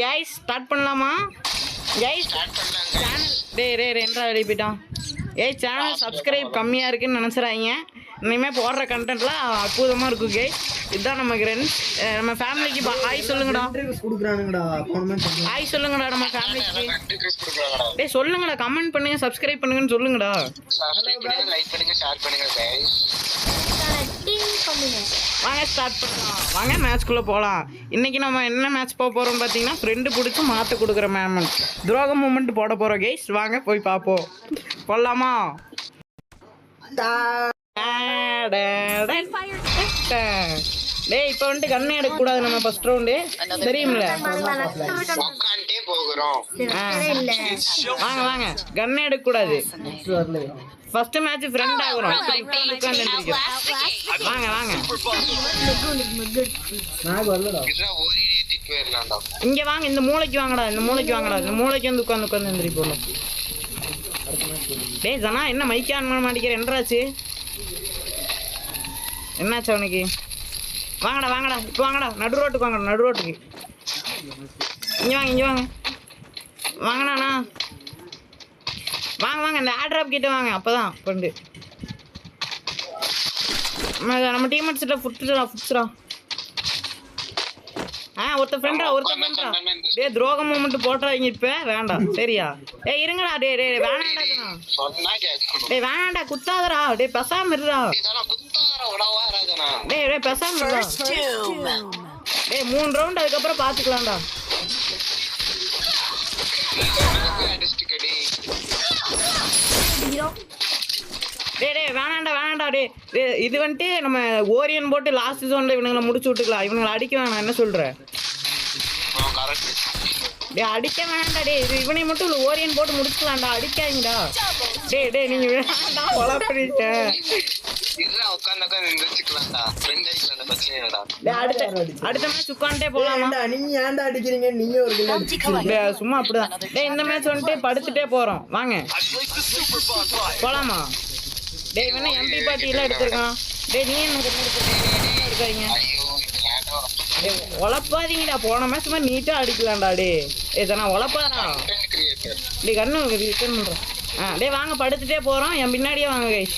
Guys start பண்ணலாமா guys? Channel ரெண்டா வெளியே போயிட்டான். சேனல் சப்ஸ்கிரைப் கம்மியாக இருக்குன்னு நினச்சிடாங்க. இனிமேல் போடுற கண்டென்ட்லாம் அற்புதமாக இருக்கும் கைஸ். இதுதான் நம்ம ஃப்ரெண்ட்ஸ், நம்ம ஃபேமிலிக்கு ஹாய் சொல்லுங்கடா. ஹாய் சொல்லுங்கடா நம்ம ஃபேமிலிக்கு. சொல்லுங்கடா, கமெண்ட் பண்ணுங்க, சப்ஸ்கிரைப் பண்ணுங்கன்னு சொல்லுங்கடா. வாங்க ஸ்டார்ட் பண்ணலாம். வாங்க மேட்ச்குள்ளே போகலாம். இன்றைக்கி நம்ம என்ன மேட்ச் போக போகிறோம்னு பார்த்தீங்கன்னா, ஃப்ரெண்டு பிடிச்சி மாற்ற கொடுக்குற மேமன் துரோகம் மூமெண்ட் போட போகிறோம் கைஸ். வாங்க போய் பார்ப்போம். போடலாமா? டேய் இப்போ வந்துட்டு கண்ணை எடுக்கக்கூடாது நம்ம ஃபர்ஸ்ட் ரவுண்டு, தெரியுமில்ல? வாங்க வாங்க, கண்ணை எடுக்கக்கூடாது. ஃபர்ஸ்ட் மேட்ச் ஃப்ரெண்ட் ஆகுறோம். வாங்க வாங்க இங்க வாங்க, இந்த மூளைக்கு வாங்கடா, இந்த மூளைக்கு வாங்கடா, இந்த மூளைக்கு வந்து உட்காந்து எந்திரி போடலாம். டேய் ஜனா, என்ன மைக்கே ஆன் பண்ண மாட்டேங்கிற? என்னராச்சு? என்னாச்சு அவனுக்கு? வாங்கடா வாங்கடா, இப்போ வாங்கடா, நடு ரோட்டுக்கு வாங்கடா, நடு ரோட்டுக்கு. இங்கே வாங்க, இங்கே வாங்க, வாங்கண்ணா, வாங்க வாங்க, இந்த ஆட்ராப் கிட்ட வாங்க. அப்போதான் ஃப்ரெண்டு நம்ம டீம்மேட்ஸ்கிட்ட ஃபுட்ஸ்ரா. ஒருத்த ஃப்ரெண்டா. டே துரோகம் மூமெண்ட் போட்டுறாங்க இப்போ, வேண்டாம் சரியா? இருங்கடா. டே வேணாண்டா, வேணாண்டா, குத்தாதரா. டே பெசாம இருடா. டே பெசாம இருடா. டே 3 ரவுண்ட் அதுக்கப்புறம் பார்த்துக்கலாம்டா. டே வேணாண்டா. டே இது வந்துட்டு நம்ம ஓரியன் போட்டு லாஸ்ட் ஜோன்ல இவனுங்களை முடிச்சு விட்டுக்கலாம். இவனுங்களை அடிக்க வேணாம், என்ன சொல்ற? டே அடிக்க வேண்டாம். டே இது இவனை மட்டும் ஓரியன் போட்டு முடிச்சுக்கலாம்டா, அடிக்காங்கடா. டே நீங்க வேண்டாம்டா, கொலை பண்ணிட்டேன். அடுத்த மேட்ச் உட்காந்துட்டே போலாமா? நீங்க ஏன்டா அடிக்கிறீங்க? நீங்க ஒரு சும்மா அப்படிதான். டே இந்த மேட்ச் வந்துட்டு படுத்துட்டே போறோம், வாங்க போலாமா? டே வேணா எம்பி பார்ட்டிலாம் எடுத்துருக்கான். டே நீ என்ன இருக்காங்க? உழப்பாதீங்கடா, போன மேட்ச் மாதிரி நீட்டாக அடிக்கலாம்டா. டே ஏதா உழப்பாடா. டே கண்ணு ரிட்டர்ன் பண்ணுறோம். டே வாங்க படுத்துட்டே போகிறோம், என் பின்னாடியே வாங்க கைஸ்.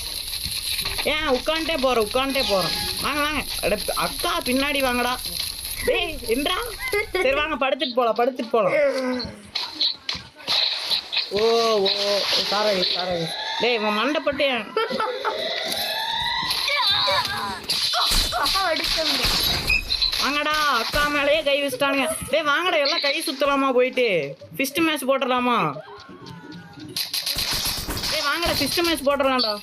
உட்காந்துட்டே போகிறோம். வாங்க வாங்க. அக்கா பின்னாடி வாங்கடா. டேய் என்றா, சரி வாங்க படுத்துட்டு போகலாம். ஓ சாரா. டேய் இவன் மண்டப்பட்டு வாங்கடா, அக்கா மேலேயே கை வச்சுட்டானுங்க. டேய் வாங்கடா, எல்லாம் கை சுத்தலாமா? போயிட்டு ஃபிஸ்ட் மேட்ச் போட்டுடலாமா? டேய் வாங்கடா, ஃபிஸ்ட் மேட்ச் போட்டுடலாம்டா.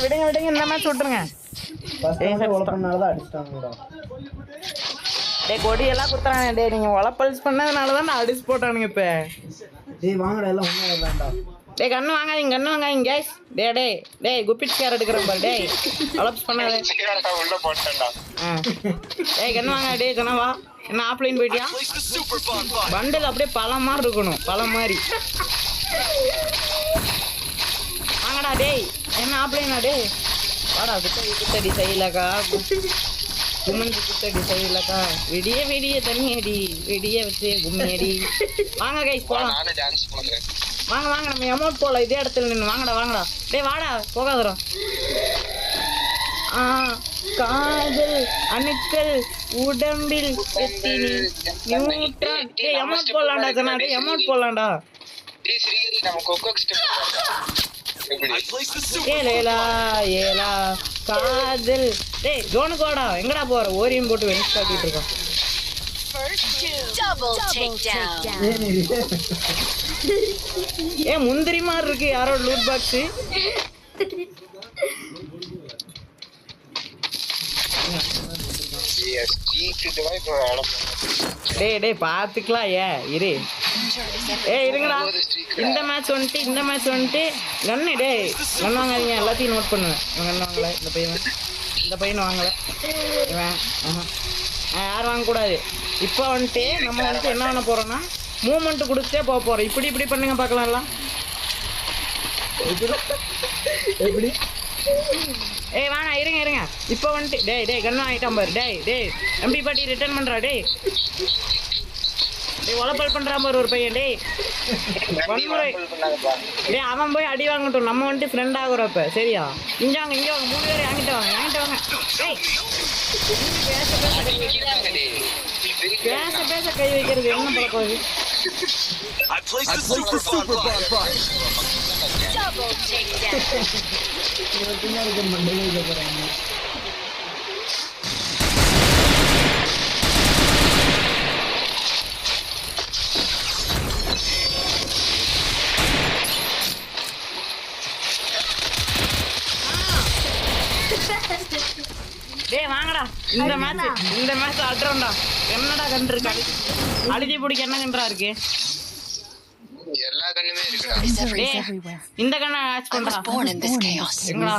விடுங்க, இந்த மேட்ச் விட்டுருங்க. டே கொடியெல்லாம் குத்துறாங்க. டே நீங்க உழப்பல்ஸ் பண்ணதுனால தான் அடிச்சு போட்டானுங்க இப்ப. டேய் வாங்கடா, எல்லாம் ஒண்ணு வேண்டாம். டேய் கண்ணு வாங்காதீங்க கைஸ். டேய் குப்பிட் கேர் எடுக்கிறேன் பாரு. டேய் உழப்ஸ் பண்ணாதே உள்ள போட்டேன்டா. டேய் கண்ணு வாங்க. டேய் கண்ணவா, என்ன ஆப்லைன் போயிட்டியா? பண்டில் அப்படியே பழம் மாதிரி இருக்கணும், பழம் மாதிரி. வாங்கடா. டேய் என்ன ஆப்லைனா? டேய் வாடா, குத்தடி செய்யலக்கா, குமிஞ்சு குத்தடி செய்யலக்கா, விடிய தண்ணி அடி, விடிய வச்சு கும்மி அடி. வாங்க கைஸ் போலாம். வாங்க நம்ம அமௌண்ட் போகலாம். இதே இடத்துல நின்று வாங்கடா. டேய் வாடா, போகாதரா. காதல் அணுக்கள் உடம்பில் எத்தினி நியூட்ரான். டேய் அமௌண்ட் போடலாம்டா ஜனா. டேய் அமௌண்ட் போடலாம்டா. ஏலா காதல். டேய் ஜோனுக்கு வாடா. எங்கடா போற? ஓரியன் போட்டு வெனிஸ் காட்டிட்டு இருக்கோம். முந்திரி மாதிரி இருக்கு யாரோட லூட் பாக்ஸ். டேய் பாத்துக்கலாம். இரு. இருங்கடா. இந்த மேட்ச் வந்துட்டு கண்ணு. டேய் கண்ணு வாங்காதீங்க, எல்லாத்தையும் நோட் பண்ணுவேன். கண்ணு வாங்கல, இந்த பையன் வாங்கல, இவன் யாரும் வாங்கக்கூடாது. இப்போ வந்துட்டு நம்ம வந்துட்டு என்ன பண்ண போறோம்னா, மூமெண்ட் கொடுத்தே போக போகிறோம். இப்படி இப்படி பண்ணுங்க பார்க்கலாம்லாம். எப்படி? ஏய் வாங்க இருங்க இருங்க. இப்போ வந்துட்டு டேய் கண்ணு ஆகிட்டான் பாரு. டேய் எம்பி பாட்டி ரிட்டர்ன் பண்ணுறா. டேய் உழப்பல் பண்ணுறான் பாரு ஒரு பையன். வன்முறை. அவன் போய் அடி வாங்கட்டும், நம்ம வந்துட்டு ஃப்ரெண்ட் ஆகுறப்ப. சரியா? இங்கே வாங்க 3 பேர் வாங்கிட்டு வாங்க. டேய் பேச கை வைக்கிறது என்ன பழக்கம் இது? டேய் வாங்கடா, இந்த மேட்ச் அட்றோம்டா. என்னடா கன்று இருக்கு? அழுதி பிடிக்க என்ன கன்றா இருக்கு? எல்லா கண்ணுமே இருக்குடா. இந்த கண்ணை மேட்ச் பண்றா. எங்கடா?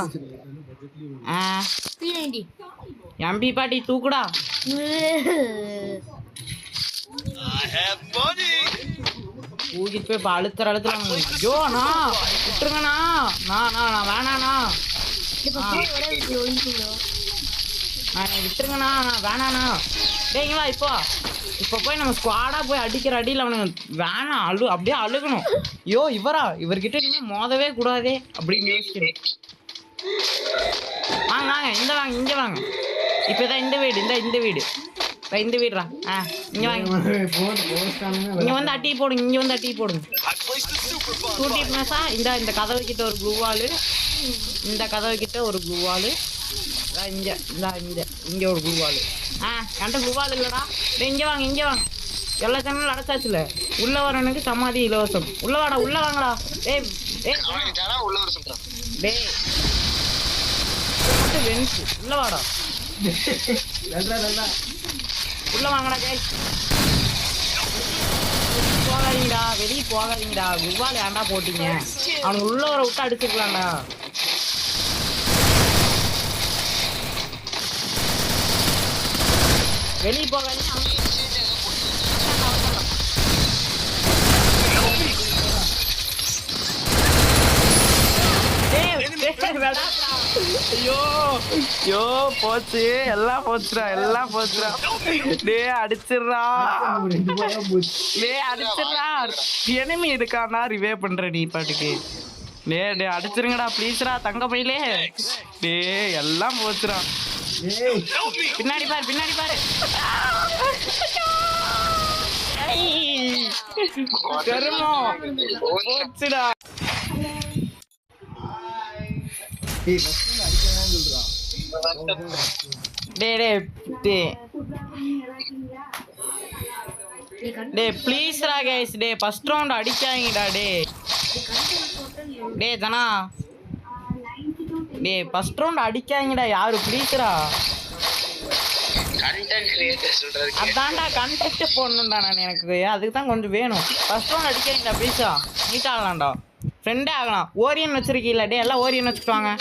எம்பி பாட்டி தூக்குடா. தூக்கிட்டு போய் இப்போ அழுத்துறாங்க. ஐயோ நான் விட்டுருங்கண்ணா. நான் வேணாண்ணா. விட்டுருங்கண்ணா, நான் வேணாண்ணா. டேங்களா இப்போ போய் நம்ம ஸ்குவாடா போய் அடிக்கிற அடியில் அவனுக்கு வேணாம். அப்படியே அழுகணும். ஐயோ இவர்கிட்ட இனிமேல் மோதவே கூடாதே அப்படின்னு யோசிக்கிறேன். வாங்க இங்கே வாங்க. இப்போதான் இந்த வீடு இந்த வீடுடா. இங்கே வாங்க. இங்கே வந்து அட்டி போடுங்க. டூட்டி பிளஸா இந்த கதவு கிட்ட ஒரு க்ளூவாலு, இந்த கதவு கிட்ட ஒரு க்ளூவாலு, இங்கே ஒரு க்ளூவாலு. என்கிட்ட க்ளூவால் இல்லைடா. இங்கே வாங்க. எல்லா சேனலும் அடைச்சாச்சுல. உள்ள வரவனுக்கு சமாதி இலவசம். உள்ள வாங்கடா. டேய் வென்ஸ் உள்ள வாடா. உள்ள வாங்கடா. வெளியே போகாதீங்கடா. குவால் ஏன்டா போட்டீங்க? அவனுக்கு உள்ள வர விட்டு அடிச்சுக்கலாம்டா. வெளியே போகாதீங்க. ஐயோ போச்சு, எல்லாம் போச்சுடா. டேய் அடிச்சிடுறா. எனிமி இருக்கானா ரிவே பண்ற நீ பாட்டுக்கு. டே அடிச்சிருங்கடா ப்ளீஸ்ரா தங்க பையிலே. எல்லாம் போச்சுடா. பின்னாடி பாரு. போச்சுடா. ப்ளீஸ்ரா கைஸ். ஃபர்ஸ்ட் ரவுண்ட் அடிக்காங்கடா. ஜனா ஃபர்ஸ்ட் ரவுண்ட் அடிக்காங்கடா. யாரு ப்ளீஸ்ரா? அதான்டா கண்டென்ட் போடணும்டா. நான் எனக்கு அதுக்கு தான் கொஞ்சம் வேணும். ஃபர்ஸ்ட் ரவுண்ட் அடிக்காங்கடா ப்ளீஸா. நீட் ஆகலாம்டா, ஃப்ரெண்டே ஆகலாம். ஓரியன் வச்சிருக்கீங்களா? எல்லாம் ஓரியன் வச்சுக்குவாங்க.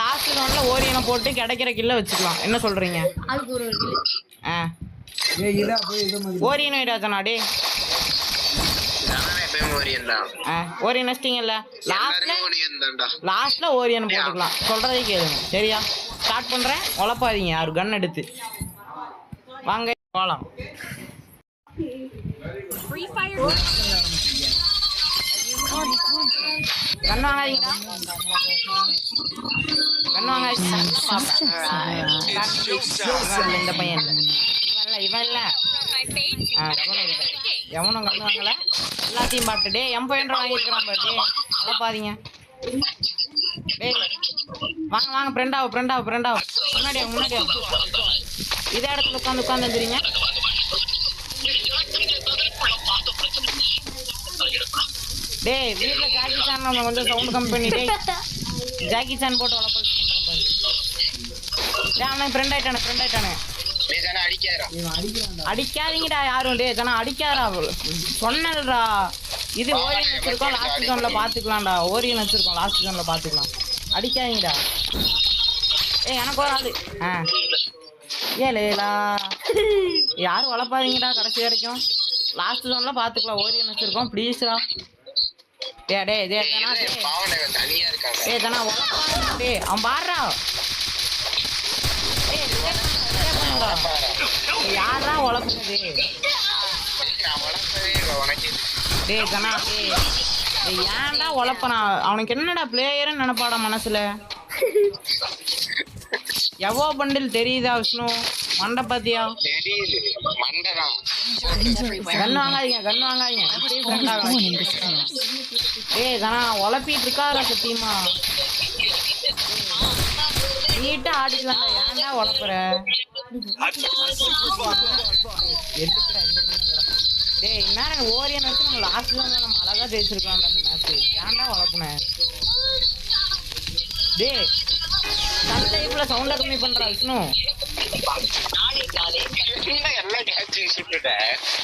லாஸ்ட் ரவுண்டில் ஓரியனை போட்டு கிடைக்கிற கில்ல வச்சுக்கலாம். என்ன சொல்கிறீங்க? ஓரியன் வைடாச்சனா? ஓரியன் வச்சிட்டீங்கல்ல, லாஸ்ட்ல ஓரியன் போட்டுக்கலாம். சொல்கிறதே கேளுங்க சரியா? ஸ்டார்ட் பண்ணுறேன். உழப்பாதீங்க யாரும். கன் எடுத்து வாங்க போகலாம். இந்த பையன் இவன் இல்ல எவனும் கண்ணு வாங்கல. எல்லாத்தையும் பாட்டு எம் பையன் வாங்கியிருக்கிறான் பாட்டு. பாத்தீங்க. வாங்க ஃப்ரெண்டாவும் முன்னாடி இதே இடத்துல உட்காந்து வந்துடுறீங்க. வீட்டில் ஜாக்கி சான் கொஞ்சம் சவுண்ட் கம்பெனி. ஜாக்கி சான் போட்டு வளர்ப்பு அவன் ஃப்ரெண்ட் ஆயிட்டானு. அடிக்காதீங்கடா யாரும். ஜனா அடிக்காதா சொன்னதுடா. இது ஓரியன் வச்சிருக்கோம், லாஸ்ட் ஜோன்ல பாத்துக்கலாம்டா. ஓரியன் வச்சிருக்கோம், லாஸ்ட் ஜோன்ல பாத்துக்கலாம். அடிக்காதீங்கடா. எனக்கு ஒரு ஆளு. ஏலேலா யாரும் வளர்ப்பாதீங்கடா கடைசி வரைக்கும். லாஸ்ட் ஜோன்ல பாத்துக்கலாம். ஓரியன் வச்சிருக்கோம் ப்ளீஸ்டா. டேய் கண்ணா பாவனே தனியா இருக்காங்க. கண்ணா உலப்பாடா. டேய் அவன் பாடுறா. யாரா உழப்புனது? டேய் கண்ணா ஏன்டா உழப்பனா? அவனுக்கு என்னடா பிளேயர்னு நினைப்பாடா மனசுல. எவ்வளோ பண்டில் தெரியுதா விஷ்ணு? மண்டை பாத்தியா? கண்ணு வாங்காதீங்க. டேய் கண்ணா உழப்பிட்டு இருக்காரா சத்தியமா? நீட்டா ஆடிக்கலாம்டா. ஏன்டா உழப்புற? டேய் என்ன ஓரியன் வச்சு நம்ம லாஸ்ட்ல நம்ம அழகா ஜெயிச்சிருக்கோம்டா அந்த மேட்ச். ஏன்டா உழப்புன? டேய் சண்டைக்குள்ள சவுண்ட கம்மி பண்றா விஷ்ணு.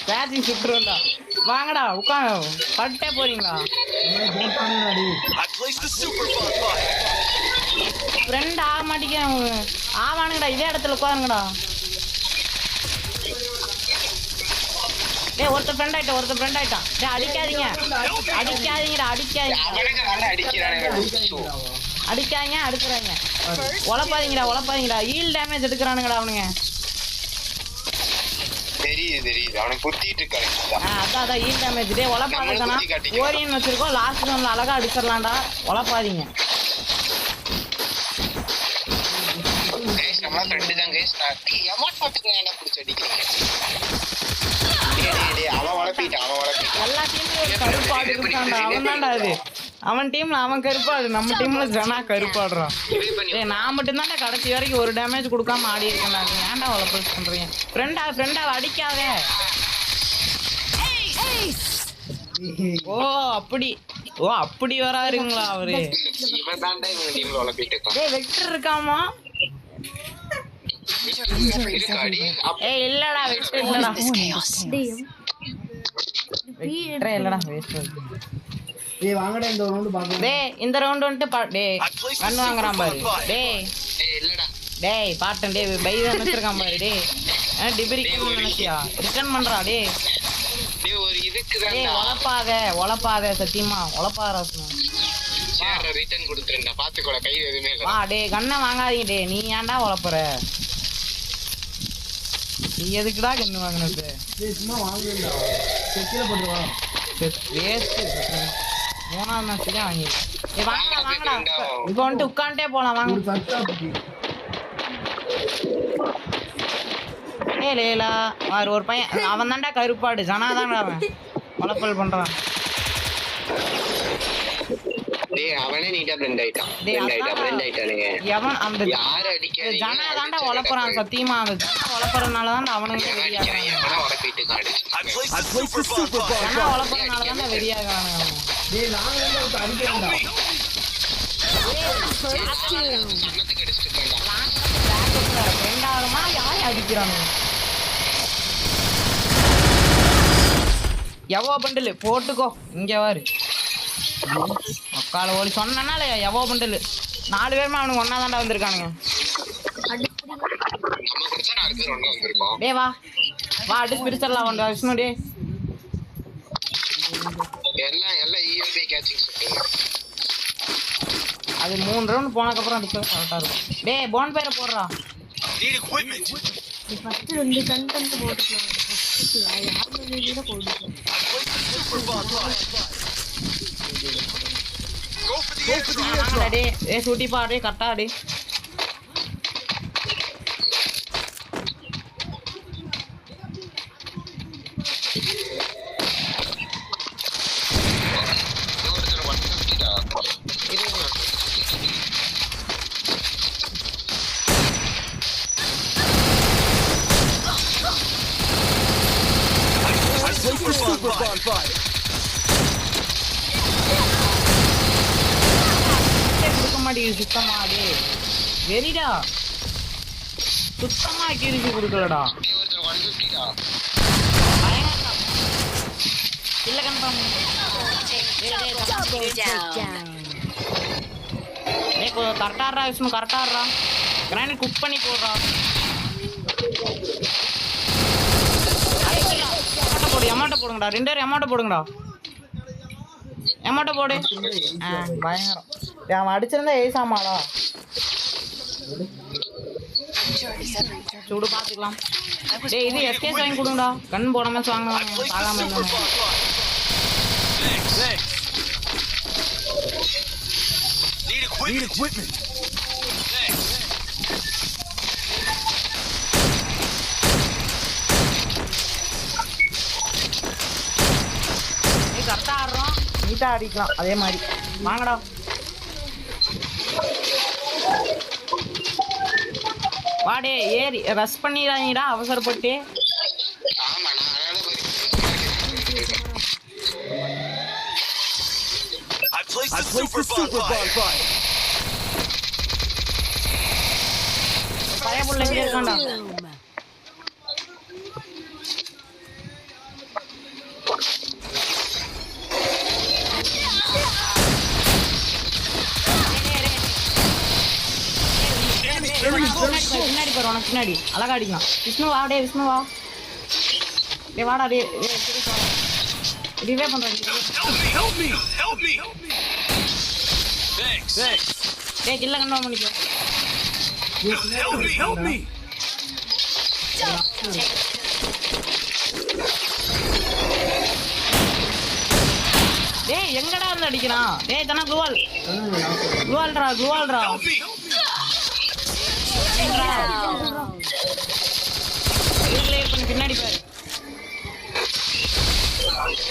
கேட்சிங் சுட்டுருந்தா வாங்கடா உட்காந்து பட்டே போறீங்களா? ஃப்ரெண்ட் ஆக மாட்டேங்கிறேன். ஆவானுங்கடா இதே இடத்துல உட்காருங்கடா. டேய் ஒருத்தர் ஃப்ரெண்ட் ஆயிட்டான். டேய் அடிக்காதீங்கடா. அடுக்குறாங்க. உழப்பாதீங்கடா. ஈல் டேமேஜ் எடுக்கிறானுங்கடா அவனுங்க. தெரியுது அவனுக்கு குத்திட்டு இருக்காங்க. அதான் ஈல் டேமேஜ். டேய் உழப்பாதீங்கண்ணா. ஓரியன் வச்சிருக்கோம். லாஸ்ட் ஜோன்ல அழகா அடிச்சிடலாம்டா. உழப்பாதீங்க. நம்ம ஃப்ரெண்ட் தான் गाइस. எமோட் போட்டுக்கேன்டா புடிச்சு அடிக்கிறேன். அவன் வளப்பிட்டான். எல்லா டீம்லயும் ஒரு கருப்பாடு இருக்கான்டா. அவன் தான்டா அது. அவன் டீம்ல அவன் கருப்பாடு. நம்ம டீம்ல ஜனா கருப்பாடுறான். ஏய் நான் மட்டும் தான்டா கடைசி வரைக்கும் ஒரு டேமேஜ் கொடுக்காம ஆடி இருக்கேன். ஏன்டா வளப்பல் பண்றீங்க? ஃப்ரெண்டா அடிக்காதே. அப்படி வராருங்களா அவரு? இவன் தான்டா இவங்க டீம்ல வளப்பிட்டு இருக்கான். டேய் வெக்டர் இருக்காமா? இல்லடா வெக்டர் இல்லடா. வெக்டர் இல்லடா வேஸ்ட். டேய் வாங்கடா இந்த ரவுண்ட் பாக்கலாம். டேய் இந்த ரவுண்ட் வந்துட்டு டேய் கண்ணு வாங்குறான் பாரு. இல்லடா டேய் பாட்டன் டேய் பை தான் வச்சிருக்கான் பாரு. டேய் டிபிரிக்கு நினைச்சியா? ரிட்டர்ன் பண்றா. டேய் ஒரு இதுக்கு தான் டேய் உலப்பாத சத்தியமா உலப்பாத ஷேர் ரிட்டர்ன் கொடுத்துறேன்டா. பாத்துக்கோடா கையில எதுமே இல்ல. வா டேய் கண்ணை வாங்காதீங்க. டேய் நீ ஏன்டா உலப்புற? நீ எதுக்குடா கண்ணு வாங்குனது? டேய் சும்மா வாங்குடா. செக்கில போட்டு வா. வேஸ்ட். மூணாவது மேட்ச் தான் வாங்கிருக்கேன். டேய் வாங்கடா. இப்போ வந்துட்டு உட்கார்ந்தே போலாம் வாங்க. ஒரு சட்டா புடி. ஏய் லேலா ஒரு பையன் அவன் தான்டா கருப்பாடு. ஜனா தான்டா அவன் உலப்பல் பண்றான். டேய் அவனே நீட்டா பிளெண்ட் ஆயிட்டானே. எவன் அந்த யார அடிக்காதீங்க. ஜனா தான்டா உலப்பறான் சத்தியமா. அந்த ஜனா உலப்பறனால தான் அவனுக்கு வெறியாகிறான். எவனா உலப்பிட்டு காடு. ஜனா உலப்பறனால தான் வெறியாகிறான். டேய் நாங்க வந்து அடிக்கறோம்டா. சன்னத்துக்கு அடிச்சிட்டு இருக்கான்டா. ரெண்டாவதுமா யாரை அடிக்கிறானு? எவ்வளோ பண்டில் போட்டுக்கோ. இங்கே வாரு மக்கால ஓடி சொன்னால எவ்வளோ பண்டில். 4 பேருமே அவனுக்கு ஒன்னா தாண்டா வந்திருக்கானுங்க. டே வா அடிச்சு பிரிச்சிடலாம் அவன் விஷ்ணு. டே அது 3 ரவுண்ட் போனதுக்கப்புறம் அடிச்சா கரெக்டாக இருக்கும். டே போன் பேரை போடுறா. சூட்டிப்பா டே கரெக்டா அடி. கொடுக்க மாட்டேங்குது சுத்தமா. டே வெறிடா சுத்தமா கிரிச்சு கொடுக்கலடா. இல்ல கன்ஃபார்ம். கரெக்டாடுறா விஷ்ணு கரெக்டாடுறா. கிரானைட் குக் பண்ணி போடுறா. போடு எமௌண்ட்டை போடுங்கடா 2 பேரும் எமௌண்ட்டை போடுங்கடா எமௌண்ட்டை போடு பயங்கரம் அவன் அடிச்சிருந்தா ஏசாமாடா சூடு பார்த்துக்கலாம் டேய் இது எஸ்கேஸ் வாங்கி கொடுங்கடா கண் போடாம வாங்க சாகாம Need equipment. கரெக்டாக ஆடுறோம் நீட்டாக அடிக்கலாம் அதே மாதிரி வாங்கடா வாடே ஏறி ரஷ் பண்ணிடாதீங்கடா அவசரப்பட்டு ஆமா நான் I placed the super bonfire. பய புள்ள இங்கே இருக்காண்டா பின்னாடி பாரு உனக்கு பின்னாடி அழகா அடிக்கலாம் விஷ்ணு வா டே விஷ்ணு வா டே வாடா டே ரிவே பண்றேன் Help me. Thanks. டே கில்ல கன்ஃபார்ம் பண்ணிக்கோ Help me. டேய் எங்கடா வந்து அடிக்கிறான் டேய் தனா குளுவால்டா பின்னாடி பாரு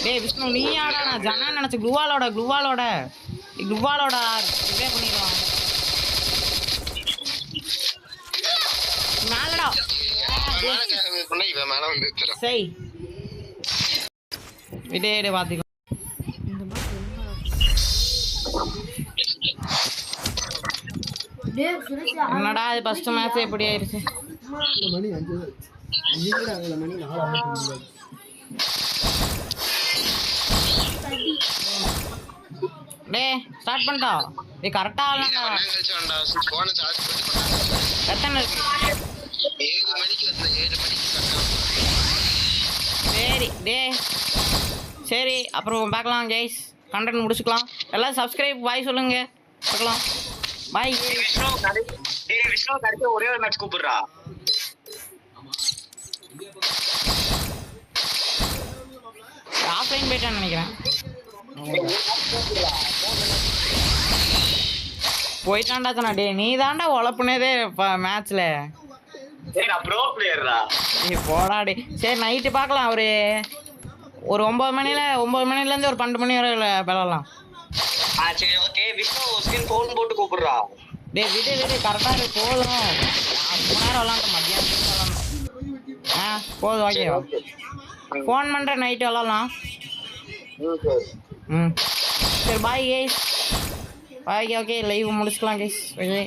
டேய் விஷ்ணு நீ ஆடா நான் ஜனா நினைச்ச குளுவாலோட இதே பண்ணிடுவான் மேலடா இவன் மேல வந்து சரி விடே பாத்துக்கலாம் என்னடா இது ஃபர்ஸ்ட் மேட்ச் எப்படி ஆயிருச்சு மணி 5 மணி 4 டேய் ஸ்டார்ட் பண்ணிட்டா டேய் கரெக்டா ஆளடா போன சார்ஜ் பண்ணி எத்தனை இருக்கு 7 மணிக்கு வந்த 7 மணிக்கு சரி டேய் சரி அப்புறம் பார்க்கலாம் கைஸ் கண்டென்ட் முடிச்சுக்கலாம் எல்லாம் சப்ஸ்கிரைப் பாய் சொல்லுங்க பார்க்கலாம் பாய் விஷ்ணு கடைசி ஒரே ஒரு மேட்ச் கூப்பிடுறா ஆஃப்லைன் போயிட்டான்னு நினைக்கிறேன் போயிட்டான்டா தானே டே நீ தாண்டா உழப்புனதே மேட்ச்ல ப்ரோ பிளேயர்டா நீ போடா டே சரி நைட்டு பார்க்கலாம் ஒரு 9 மணிலேருந்து ஒரு 12 மணி வரை விளாடலாம் சரி ஓகே விஷ்ணு ஸ்கின் ஃபோன் போட்டு கூப்பிடுறா டே விடு கரெக்டாக இருக்கு போதும் 3 நேரம் விளாண்டோம் மத்தியானம் விளாண்டோம் போதும் ஓகேவா ஃபோன் பண்ணுறேன் நைட்டு விளாட்லாம் சரி பாய் கேஸ் பாய் ஓகே லைவ் முடிச்சுக்கலாம் கேஸ் ஓகே